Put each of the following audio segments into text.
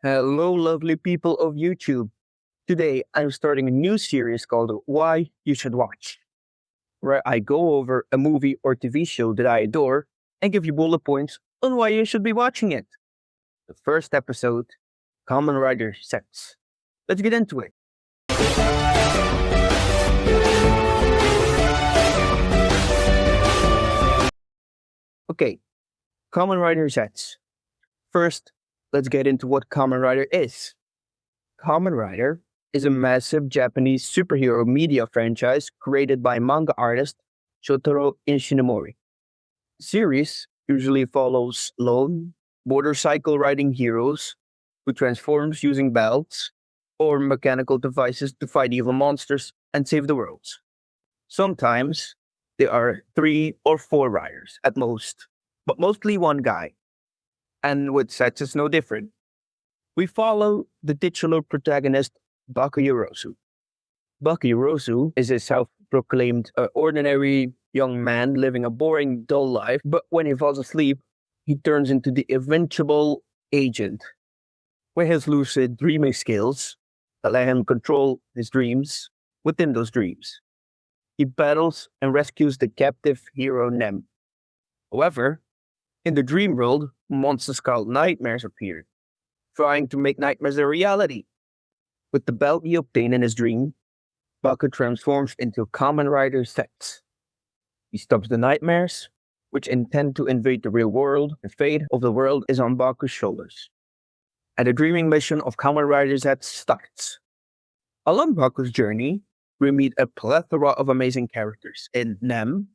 Hello, lovely people of YouTube. Today, I'm starting a new series called Why You Should Watch, where I go over a movie or TV show that I adore and give you bullet points on why you should be watching it. The first episode, Kamen Rider Zeztz. Let's get into it. Okay, Kamen Rider Zeztz. First, let's get into what Kamen Rider is. Kamen Rider is a massive Japanese superhero media franchise created by manga artist Shotaro Ishinomori. The series usually follows lone, motorcycle riding heroes who transforms using belts or mechanical devices to fight evil monsters and save the world. Sometimes there are 3 or 4 riders at most, but mostly one guy. And with Sets is no different. We follow the titular protagonist, Bakayurosu. Bakayurosu is a self-proclaimed ordinary young man living a boring, dull life, but when he falls asleep, he turns into the invincible agent. With his lucid dreaming skills that let him control his dreams within those dreams, he battles and rescues the captive hero Nem. However, in the dream world, monsters called nightmares appear, trying to make nightmares a reality. With the belt he obtained in his dream, Baku transforms into Kamen Rider Zeztz. He stops the nightmares, which intend to invade the real world. The fate of the world is on Baku's shoulders. And the dreaming mission of Kamen Rider Zeztz starts. Along Baku's journey, we meet a plethora of amazing characters in Nem,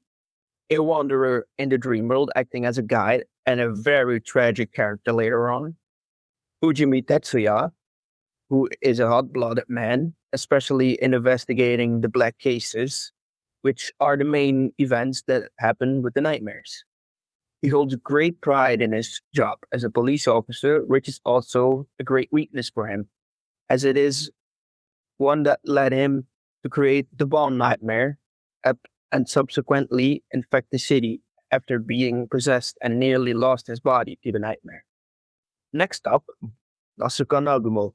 a wanderer in the dream world acting as a guide, and a very tragic character later on, Ujimi Tetsuya, who is a hot-blooded man, especially in investigating the black cases, which are the main events that happen with the nightmares. He holds great pride in his job as a police officer, which is also a great weakness for him, as it is one that led him to create the bomb nightmare and subsequently infect the city after being possessed and nearly lost his body to the nightmare. Next up, Asuka Nagumo,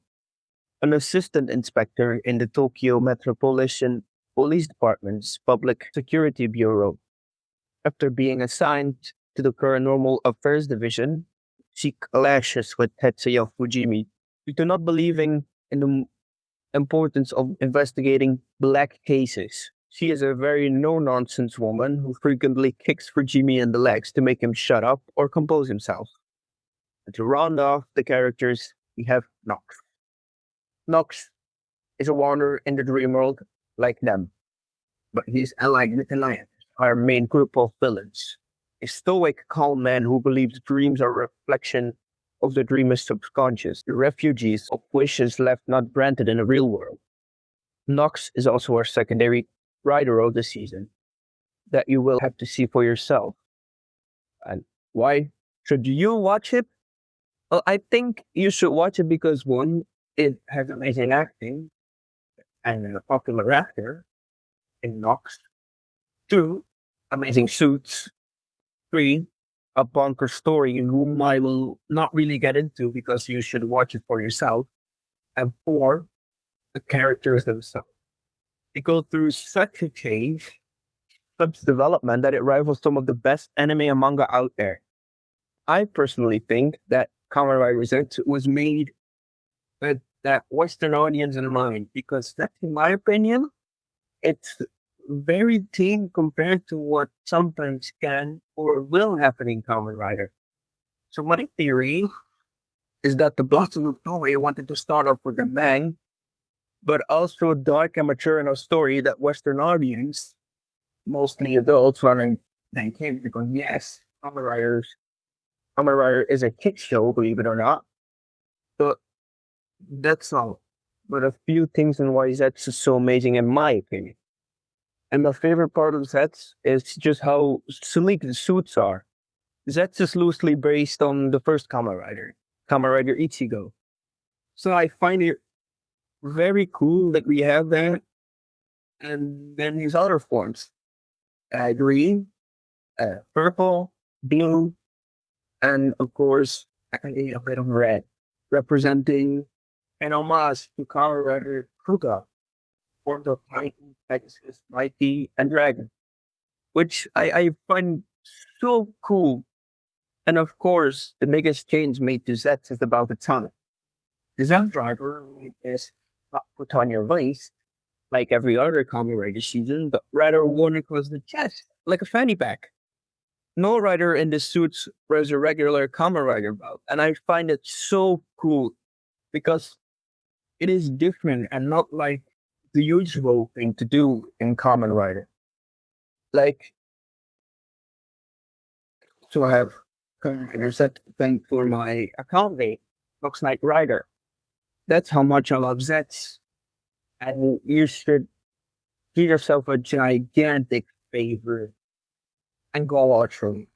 an assistant inspector in the Tokyo Metropolitan Police Department's Public Security Bureau. After being assigned to the Paranormal Affairs Division, she clashes with Tetsuya Fujimi due to not believing in the importance of investigating black cases. She is a very no-nonsense woman who frequently kicks Fujimi in the legs to make him shut up or compose himself. And to round off the characters, we have Nox. Nox is a wanderer in the dream world like them, but he's allied with Alliance, our main group of villains. A stoic, calm man who believes dreams are a reflection of the dreamer's subconscious, the refugees of wishes left not granted in the real world. Nox is also our secondary rider of the season that you will have to see for yourself. And why should you watch it? Well, I think you should watch it because one, it has amazing acting and a popular actor in Nox. 2, amazing suits. 3, a bunker story whom I will not really get into because you should watch it for yourself. And 4, the characters themselves. They go through such a change, such development that it rivals some of the best anime and manga out there. I personally think that Kamen Rider Zeztz was made with that Western audience in mind because that's, in my opinion, it's very tame compared to what sometimes can or will happen in Kamen Rider. So my theory is that the Blossom of Toei wanted to start off with a bang, but also a dark and mature enough story that Western audience, mostly adults, running then came to go, yes, Kamen Rider is a kid show, believe it or not. But that's all. But a few things on why Zets is so amazing in my opinion. And my favorite part of Zets is just how sleek the suits are. Zets is loosely based on the first Kamen Rider Ichigo. So I find it very cool that we have that. And then these other forms. Green, purple, blue, and of course, a bit of red. representing an homage to Kamen Rider Kuga, formed of Titan, Pegasus, Mighty, and Dragon, which I find so cool. And of course, the biggest change made to Zeztz is about the tunnel. The Zeztz driver is not put on your waist like every other Kamen Rider season, but rather worn across the chest like a fanny pack. No rider in the suits wears a regular Kamen Rider belt, and I find it so cool because it is different and not like the usual thing to do in Kamen Rider. Like, so I have Kamen Rider Zeztz to thank for my account name, NoxKnightRider. That's how much I love Zeztz. And you should do yourself a gigantic favor and go watch them.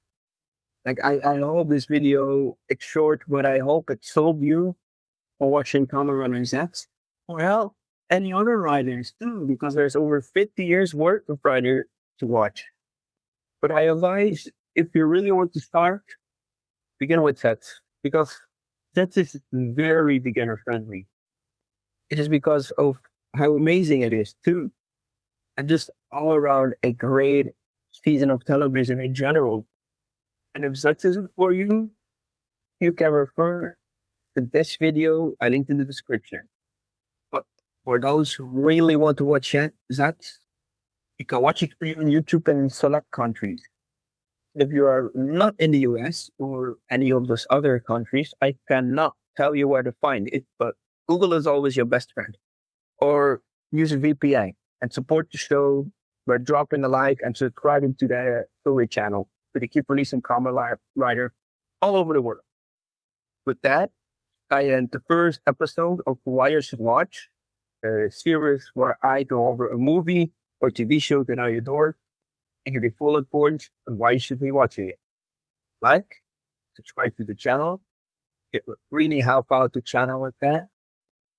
Like, I hope this video is short, but I hope it sold you for watching Kamen Rider Zeztz. Or hell, any other riders too, because there's over 50 years worth of rider to watch. But I advise, if you really want to start, begin with Zeztz, because Zeztz is very beginner friendly. It is because of how amazing it is too, and just all around a great season of television in general. And if Zeztz isn't for you, you can refer to this video I linked in the description. But for those who really want to watch Zeztz, you can watch it free on YouTube in select countries. If you are not in the US or any of those other countries, I cannot tell you where to find it, but Google is always your best friend. Or use a VPN and support the show by dropping a like and subscribing to the story channel, so they keep releasing Kamen Rider all over the world. With that, I end the first episode of Why You Should Watch, a series where I go over a movie or TV show that I adore and give you full informed on why you should be watching it. Like, subscribe to the channel. It would really help out the channel with that.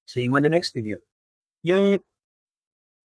See you in the next video. Yay!